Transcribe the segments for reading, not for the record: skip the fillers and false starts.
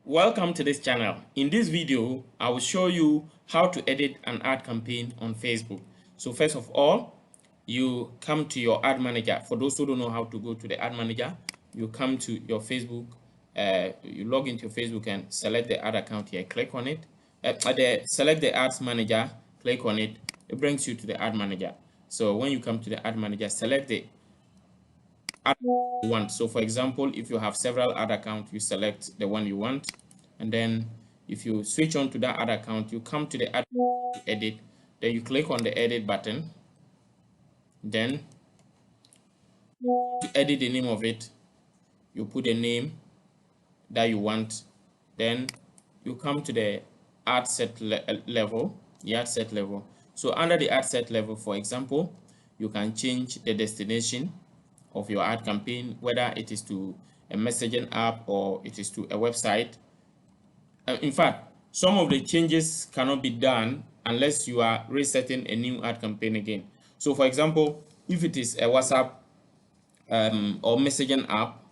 Welcome to this channel. In this video, I will show you how to edit an ad campaign on Facebook. So first of all, you come to your ad manager. For those who don't know how to go to the ad manager, you come to your Facebook, you log into your Facebook and select the ad account here, click on it. Select the ads manager, click on it. It brings you to the ad manager. So when you come to the ad manager, select the ad you want. So for example, if you have several ad accounts, you select the one you want, and then if you switch on to that ad account, you come to the ad to edit, then you click on the edit button, then to edit the name of it, you put the name that you want, then you come to the ad set level, the ad set level. So under the ad set level, for example, you can change the destination of your ad campaign, whether it is to a messaging app or it is to a website. In fact, some of the changes cannot be done unless you are resetting a new ad campaign again. So for example, if it is a WhatsApp or messaging app,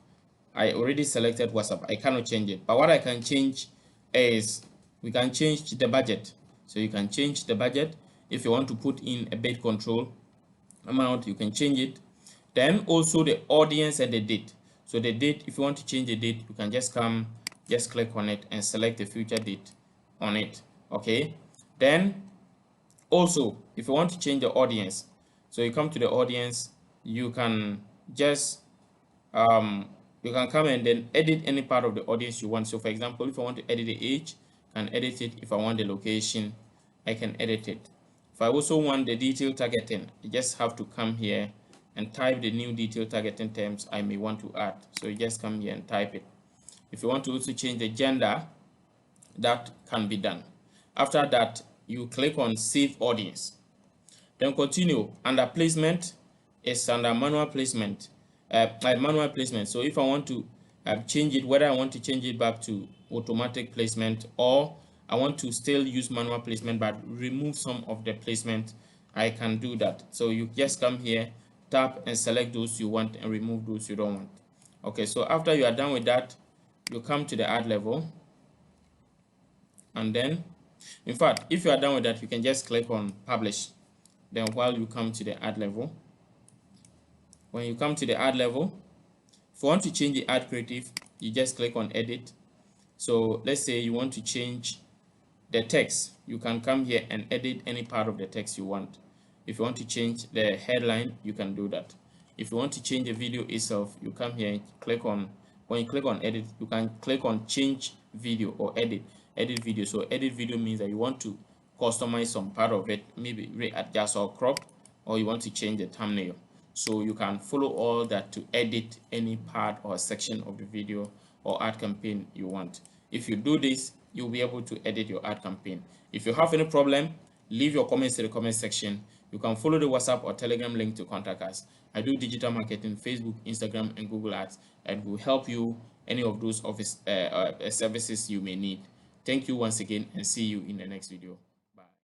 I already selected WhatsApp. I cannot change it. But what I can change is we can change the budget. So you can change the budget. If you want to put in a bid control amount, you can change it. Then also the audience and the date. So the date, if you want to change the date, you can just click on it and select the future date on it. Okay. Then also, if you want to change the audience, so you come to the audience, you can just you can come and then edit any part of the audience you want. So for example, if I want to edit the age, I can edit it. If I want the location, I can edit it. If I also want the detail targeting, you just have to come here and type the new detail targeting terms I may want to add. So you just come here and type it. If you want to also change the gender, that can be done. After that, you click on save audience. Then continue. Under placement is under manual placement. Manual placement. So if I want to change it, whether I want to change it back to automatic placement or I want to still use manual placement but remove some of the placement, I can do that. So you just come here, tap and select those you want and remove those you don't want. Okay, so after you are done with that, you come to the ad level, and then in fact, if you are done with that, you can just click on publish. Then while you come to the ad level, when you come to the ad level, if you want to change the ad creative, you just click on edit. So let's say you want to change the text, you can come here and edit any part of the text you want. If you want to change the headline, you can do that. If you want to change the video itself, you come here and click on, when you click on edit, you can click on change video or edit video. So edit video means that you want to customize some part of it, maybe readjust or crop, or you want to change the thumbnail. So you can follow all that to edit any part or section of the video or ad campaign you want. If you do this, you'll be able to edit your ad campaign. If you have any problem, leave your comments in the comment section. You can follow the WhatsApp or Telegram link to contact us. I do digital marketing, Facebook, Instagram, and Google Ads, and will help you any of those office services you may need. Thank you once again, and see you in the next video.